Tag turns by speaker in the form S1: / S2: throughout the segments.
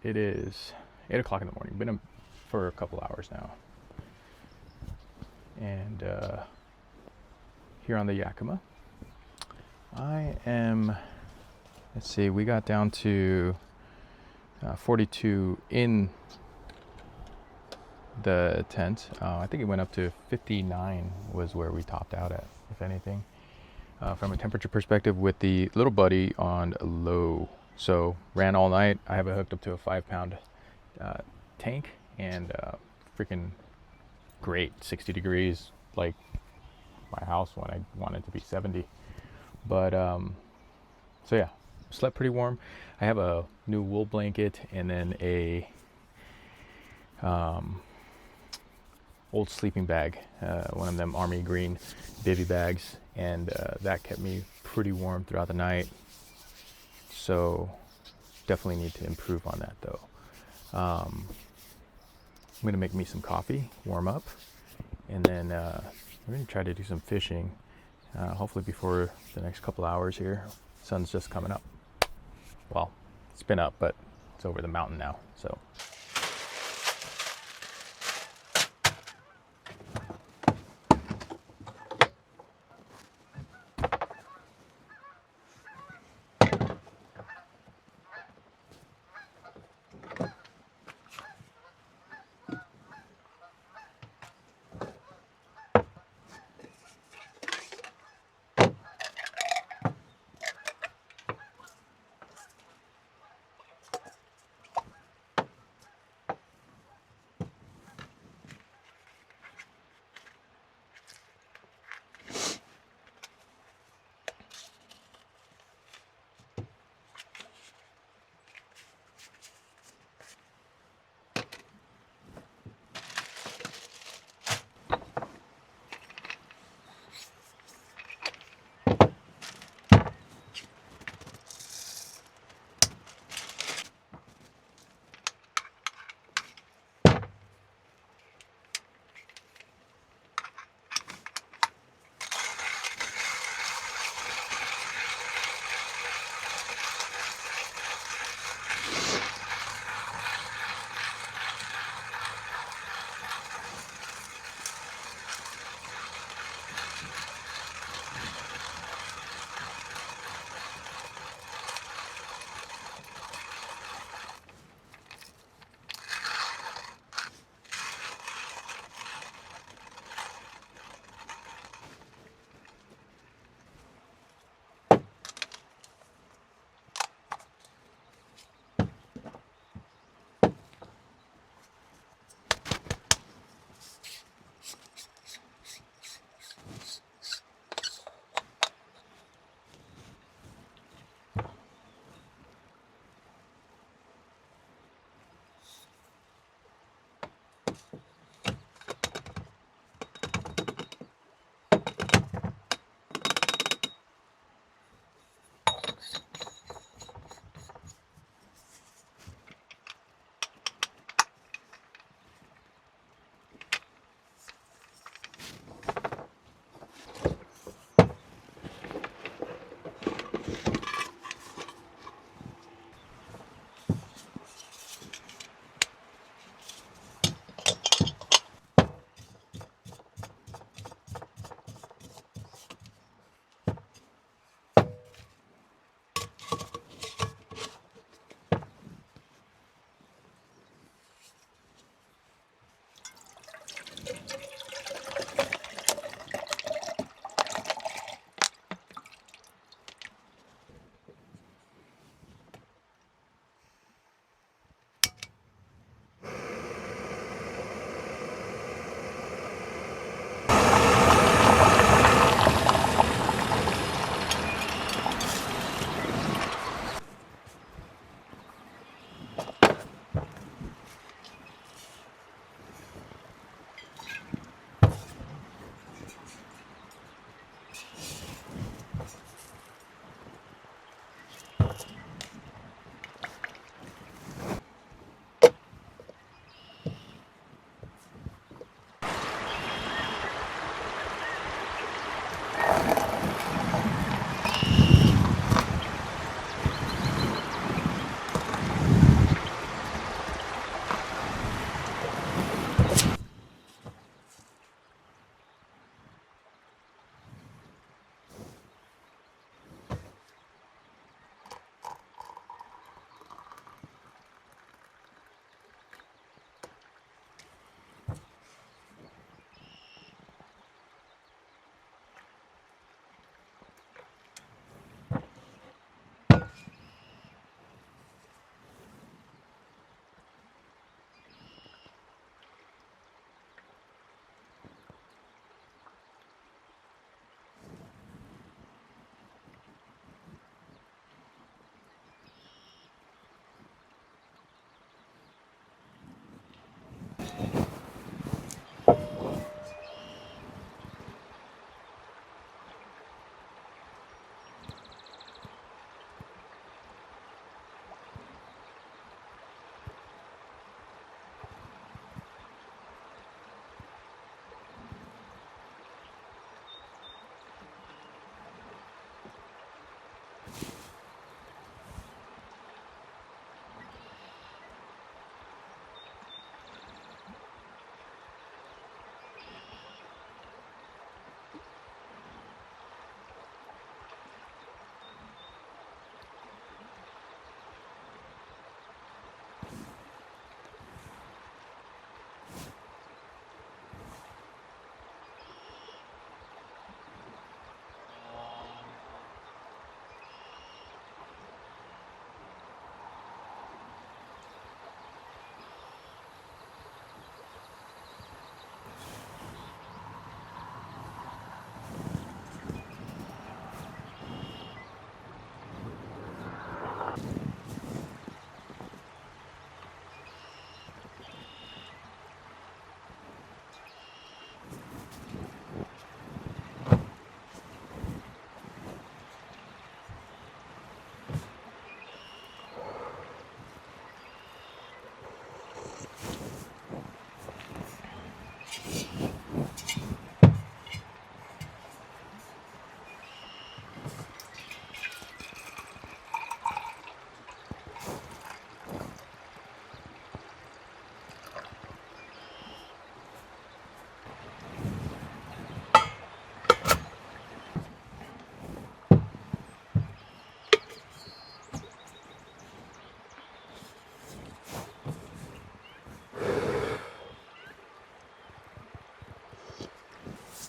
S1: It is 8 o'clock in the morning. Been up for a couple hours now. And here on the Yakima, I am, let's see, we got down to 42 in the tent. I think it went up to 59 was where we topped out at, if anything. From a temperature perspective, with the little buddy on low. So ran all night. I have it hooked up to a 5-pound tank, and freaking great. 60 degrees, like my house when I want it to be 70. But so yeah, slept pretty warm. I have a new wool blanket and then a old sleeping bag, one of them army green bivy bags, and that kept me pretty warm throughout the night. So definitely need to improve on that though. I'm gonna make me some coffee, warm up, and then we're gonna try to do some fishing, hopefully before the next couple hours here. Sun's just coming up. Well, it's been up, but it's over the mountain now, so.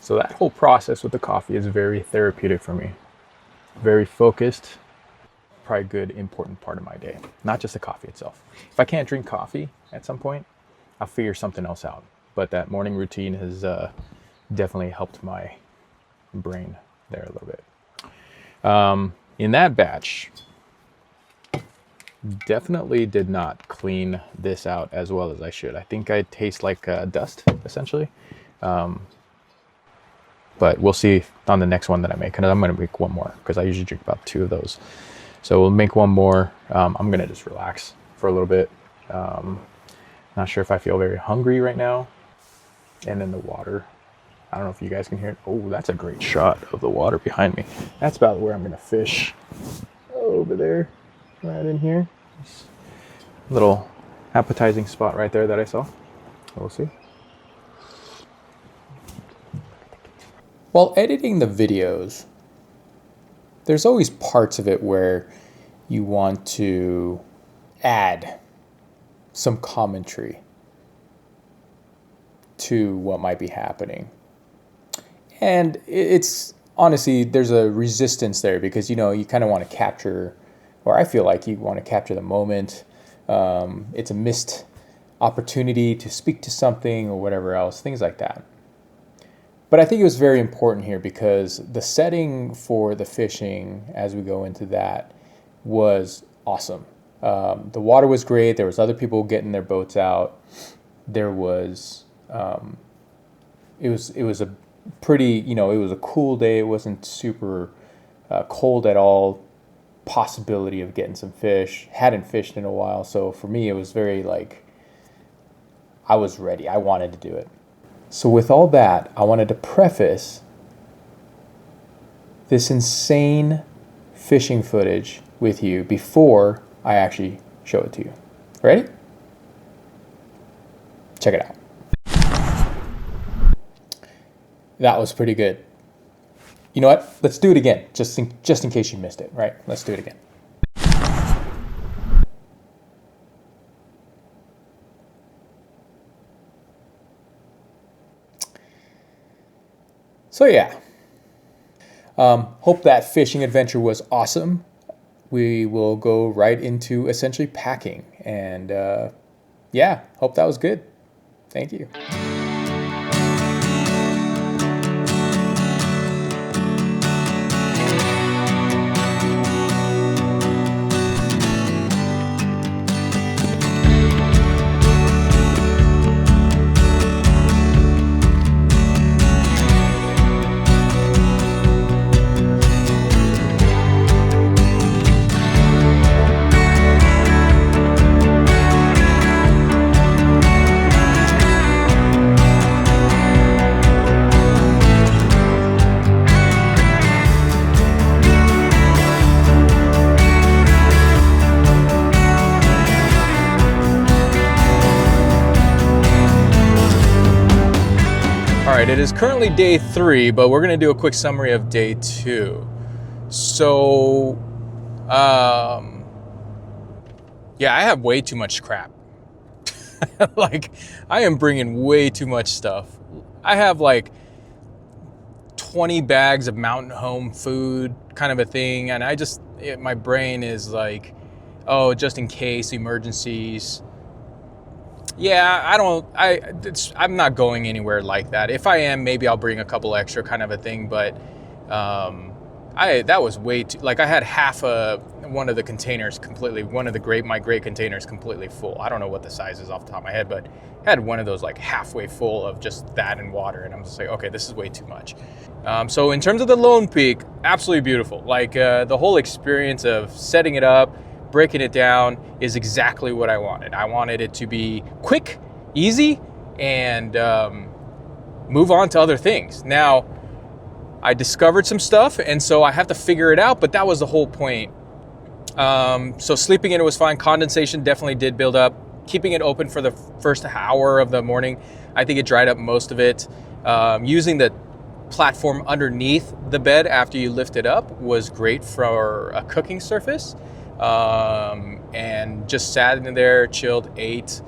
S1: So that whole process with the coffee is very therapeutic for me. Very focused, probably a good, important part of my day. Not just the coffee itself. If I can't drink coffee at some point, I'll figure something else out. But that morning routine has definitely helped my brain there a little bit. In that batch, definitely did not clean this out as well as I should. I think I taste like dust, essentially. But we'll see on the next one that I make. And I'm going to make one more because I usually drink about 2 of those. So we'll make one more. I'm going to just relax for a little bit. Not sure if I feel very hungry right now. And then the water. I don't know if you guys can hear it. Oh, that's a great shot of the water behind me. That's about where I'm going to fish. Over there, right in here. Little appetizing spot right there that I saw. We'll see.
S2: While editing the videos, there's always parts of it where you want to add some commentary to what might be happening. And it's honestly, there's a resistance there because, you know, you kind of want to capture, or I feel like you want to capture the moment. It's a missed opportunity to speak to something or whatever else, things like that. But I think it was very important here because the setting for the fishing, as we go into that, was awesome. The water was great. There was other people getting their boats out. There was, it was a pretty, you know, it was a cool day. It wasn't super cold at all. Possibility of getting some fish. Hadn't fished in a while, so for me it was very like, I was ready. I wanted to do it. So with all that, I wanted to preface this insane fishing footage with you before I actually show it to you. Ready? Check it out. That was pretty good. You know what? Let's do it again, just in case you missed it, right? Let's do it again. So yeah, hope that fishing adventure was awesome. We will go right into essentially packing, and yeah, hope that was good. Thank you. It is currently day 3, but we're going to do a quick summary of day 2. So, yeah, I have way too much crap. Like, I am bringing way too much stuff. I have like 20 bags of Mountain Home food kind of a thing, and my brain is like, oh, just in case, emergencies. Yeah, I'm not going anywhere like that. If I am, maybe I'll bring a couple extra kind of a thing, but that was way too, like I had half one of the containers completely, my great containers completely full. I don't know what the size is off the top of my head, but I had one of those like halfway full of just that and water, and I'm just like, okay, this is way too much. So in terms of the Lone Peak, absolutely beautiful. Like the whole experience of setting it up, breaking it down is exactly what I wanted. I wanted it to be quick, easy, and move on to other things. Now, I discovered some stuff, and so I have to figure it out, but that was the whole point. So sleeping in it was fine. Condensation definitely did build up. Keeping it open for the first hour of the morning, I think it dried up most of it. Using the platform underneath the bed after you lift it up was great for a cooking surface. And just sat in there, chilled, ate,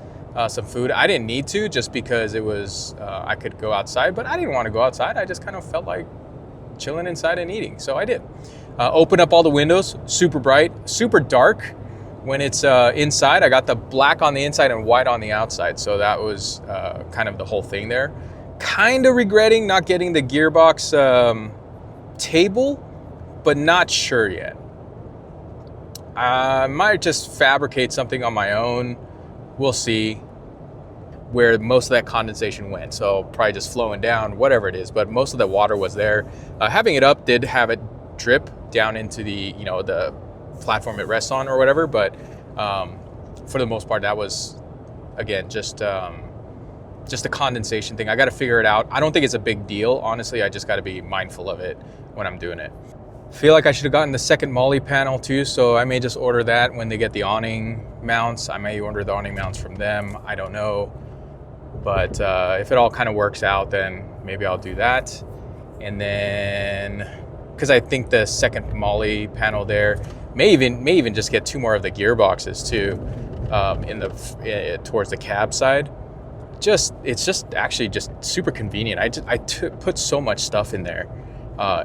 S3: some food. I didn't need to, just because it was I could go outside, but I didn't want to go outside. I just kind of felt like chilling inside and eating, so I did. Open up all the windows, super bright, super dark when it's inside. I got the black on the inside and white on the outside, so that was kind of the whole thing there. Kind of regretting not getting the gearbox table, but not sure yet. I might just fabricate something on my own. We'll see where most of that condensation went. So probably just flowing down, whatever it is, but most of the water was there. Having it up did have it drip down into the, you know, the platform it rests on or whatever. But for the most part, that was, again, just a condensation thing. I got to figure it out. I don't think it's a big deal. Honestly, I just got to be mindful of it when I'm doing it. Feel like I should have gotten the second Molly panel too, so I may just order that when they get the awning mounts. I may order the awning mounts from them. I don't know. But if it all kind of works out, then maybe I'll do that. And then, because I think the second Molly panel there may even just get 2 more of the gearboxes too, towards the cab side. It's just actually just super convenient. I put so much stuff in there.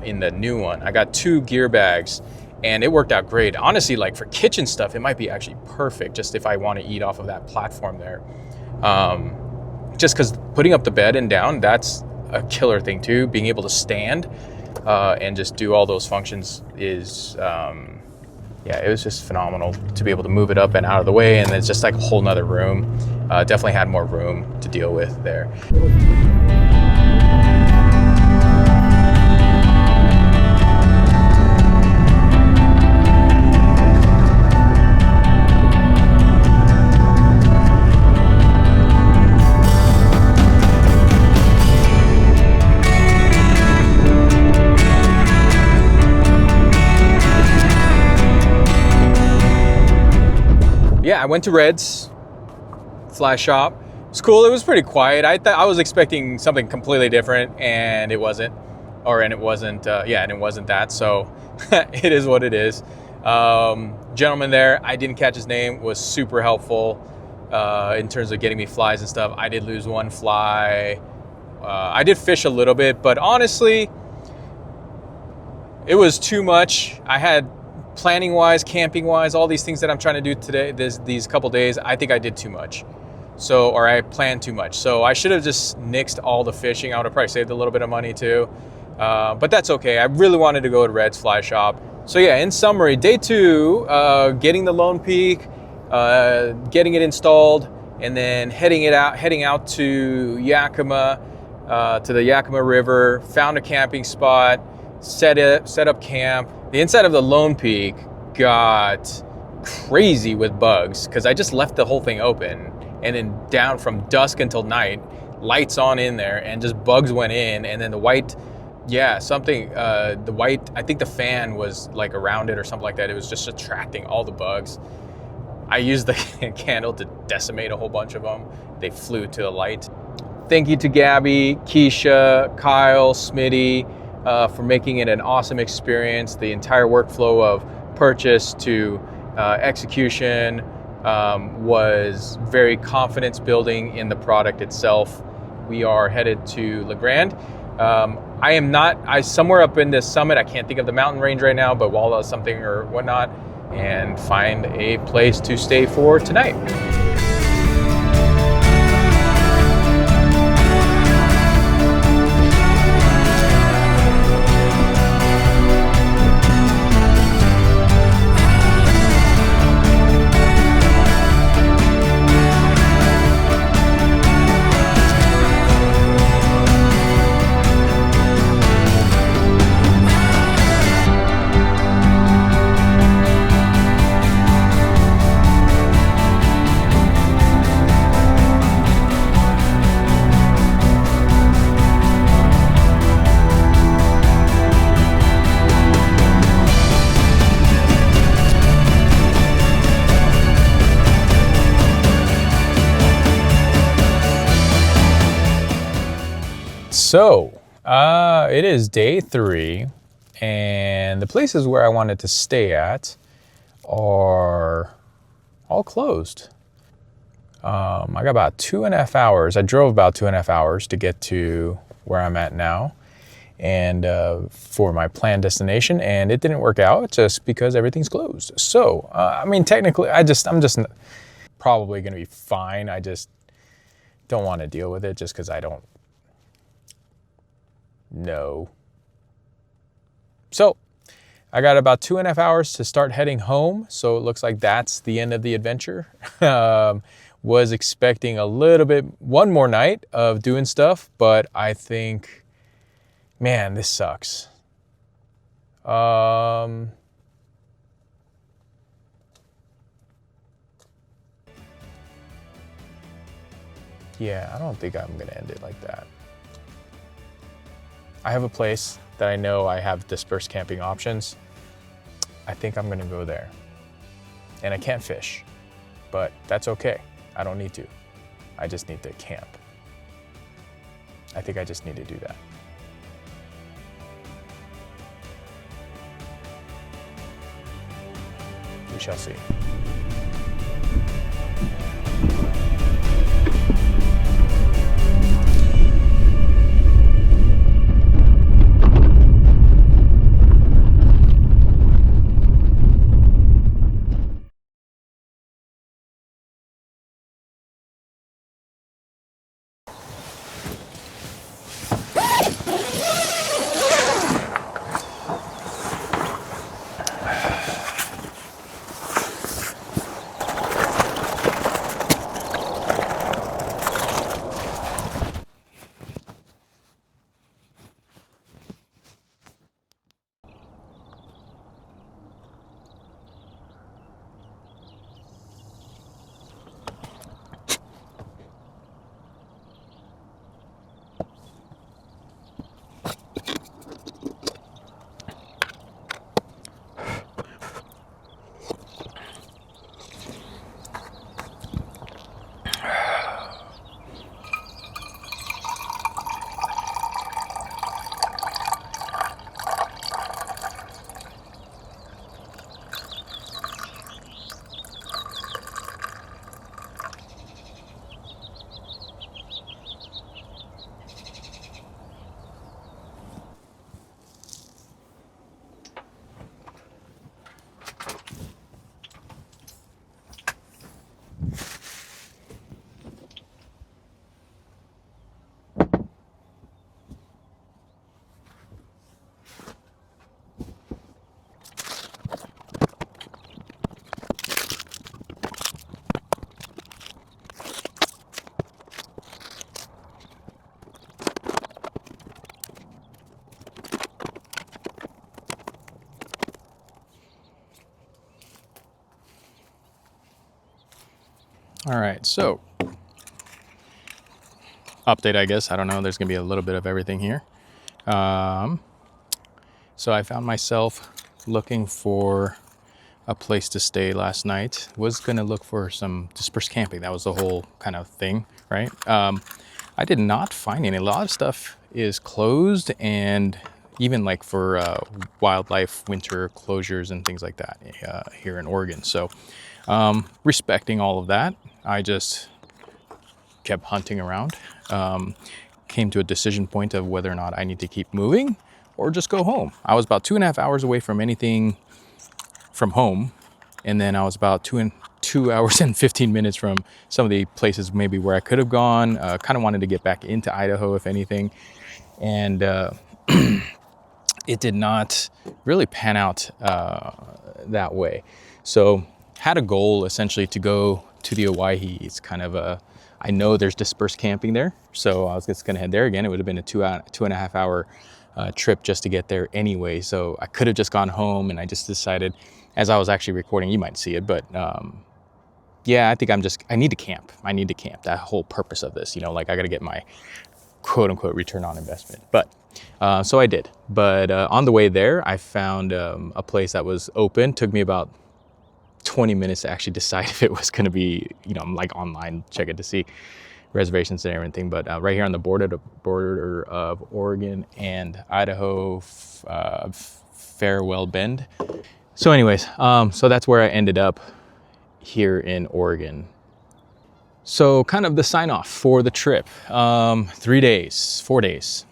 S3: In the new one, I got 2 gear bags, and it worked out great. Honestly, like for kitchen stuff, it might be actually perfect, just if I want to eat off of that platform there. Just because putting up the bed and down, that's a killer thing too. Being able to stand and just do all those functions is, yeah, it was just phenomenal to be able to move it up and out of the way, and it's just like a whole nother room. Definitely had more room to deal with there. Yeah, I went to Red's Fly Shop. It's cool. It was pretty quiet. I was expecting something completely different, and it wasn't. And it wasn't that. So it is what it is. Gentleman there, I didn't catch his name, was super helpful in terms of getting me flies and stuff. I did lose 1 fly. I did fish a little bit, but honestly, it was too much. I had planning wise, camping wise, all these things that I'm trying to do today, these couple days, I think I did too much. Or I planned too much. So I should have just nixed all the fishing. I would have probably saved a little bit of money too. But that's okay. I really wanted to go to Red's Fly Shop. So yeah, in summary, day 2, getting the Lone Peak, getting it installed, and then heading out to Yakima, to the Yakima River, found a camping spot, set up camp. The inside of the Lone Peak got crazy with bugs because I just left the whole thing open, and then down from dusk until night, lights on in there, and just bugs went in. And then the white, I think the fan was like around it or something like that. It was just attracting all the bugs. I used the candle to decimate a whole bunch of them. They flew to the light. Thank you to Gabby, Keisha, Kyle, Smitty, for making it an awesome experience. The entire workflow of purchase to execution was very confidence building in the product itself. We are headed to La Grande. I somewhere up in this summit, I can't think of the mountain range right now, but Walla something or whatnot, and find a place to stay for tonight. So, it is day 3, and the places where I wanted to stay at are all closed.
S1: I got about 2.5 hours. I drove about 2.5 hours to get to where I'm at now, and for my planned destination, and it didn't work out just because everything's closed. So, I mean, technically, I'm just probably going to be fine. I just don't want to deal with it just because I don't know. So, I got about 2.5 hours to start heading home. So it looks like that's the end of the adventure. Was expecting a little bit, one more night of doing stuff, but I think, man, this sucks. Yeah, I don't think I'm gonna end it like that. I have a place that I know I have dispersed camping options. I think I'm gonna go there. And I can't fish, but that's okay. I don't need to. I just need to camp. I think I just need to do that. We shall see. All right, so update, I guess. I don't know. There's gonna be a little bit of everything here. So I found myself looking for a place to stay last night. Was gonna look for some dispersed camping. That was the whole kind of thing, right? I did not find any. A lot of stuff is closed, and even like for wildlife winter closures and things like that here in Oregon. So respecting all of that, I just kept hunting around. Came to a decision point of whether or not I need to keep moving or just go home. I was about 2.5 hours away from anything from home, and then I was about 2 hours and 15 minutes from some of the places maybe where I could have gone. Kind of wanted to get back into Idaho, if anything, and it did not really pan out that way. So had a goal essentially to go to the Owyhee. It's kind of a, I know there's dispersed camping there, so I was just gonna head there again. It would have been a 2.5 hour trip just to get there anyway. So I could have just gone home, and I just decided, as I was actually recording, you might see it, but yeah, I think I need to camp. I need to camp. That whole purpose of this, like I got to get my quote unquote return on investment. But so I did. But on the way there, I found a place that was open. Took me about 20 minutes to actually decide if it was going to be, like online, check it to see reservations and everything. But right here on the border of Oregon and Idaho, Farewell Bend. So anyways, so that's where I ended up here in Oregon.
S3: So kind of the sign off for the trip. 4 days.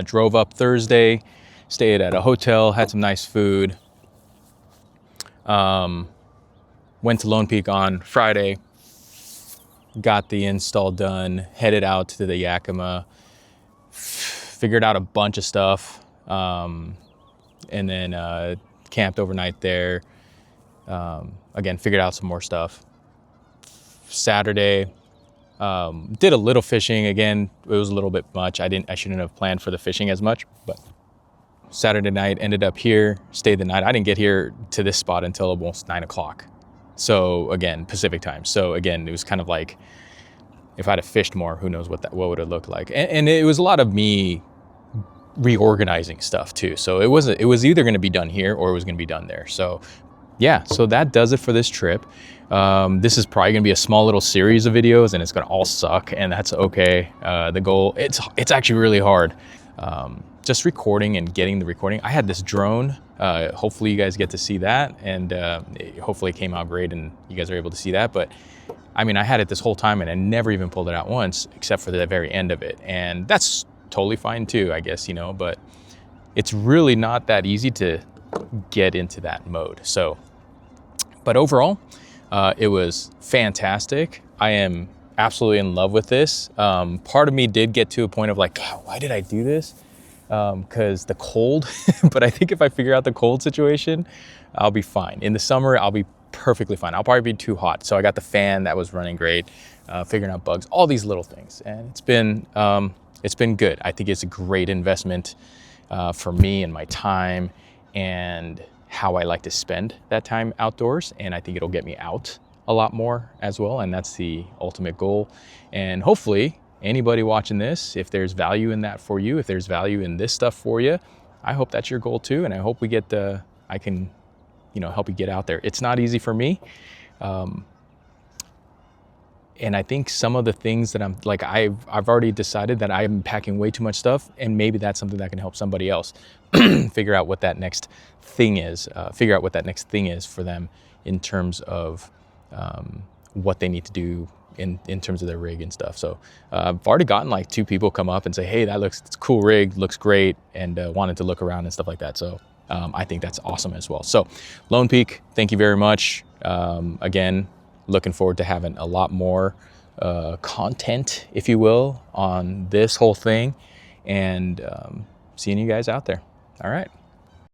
S3: Drove up Thursday, stayed at a hotel, had some nice food. Went to Lone Peak on Friday, got the install done, headed out to the Yakima, figured out a bunch of stuff, and then camped overnight there. Again, figured out some more stuff. Saturday, did a little fishing. Again, it was a little bit much. I shouldn't have planned for the fishing as much, but Saturday night ended up here, stayed the night. I didn't get here to this spot until almost 9 o'clock. So again, Pacific time. So again, it was kind of like, if I'd have fished more, who knows what would have looked like. And it was a lot of me reorganizing stuff too. So it was either going to be done here or it was going to be done there. So yeah, so that does it for this trip. This is probably gonna be a small little series of videos and it's gonna all suck, and that's okay. The goal, it's actually really hard. Just recording and getting the recording. I had this drone. Hopefully you guys get to see that, and hopefully it came out great and you guys are able to see that. But I mean, I had it this whole time and I never even pulled it out once, except for the very end of it. And that's totally fine too, I guess, but it's really not that easy to get into that mode. So, but overall, it was fantastic. I am absolutely in love with this. Part of me did get to a point of like, God, why did I do this? Because the cold, but I think if I figure out the cold situation, I'll be fine. In the summer, I'll be perfectly fine. I'll probably be too hot. So I got the fan that was running great, figuring out bugs, all these little things. And it's been good. I think it's a great investment for me and my time and how I like to spend that time outdoors. And I think it'll get me out a lot more as well. And that's the ultimate goal. And hopefully anybody watching this, if there's value in that for you, if there's value in this stuff for you, I hope that's your goal too. And I hope I can, help you get out there. It's not easy for me. And I think some of the things that I'm like, I've already decided that I'm packing way too much stuff, and maybe that's something that can help somebody else figure out what that next thing is, for them in terms of what they need to do in terms of their rig and stuff. So I've already gotten like 2 people come up and say, hey, it's a cool rig, looks great, and wanted to look around and stuff like that. So I think that's awesome as well. So Lone Peak, thank you very much. Again, looking forward to having a lot more content, if you will, on this whole thing, and seeing you guys out there. All right.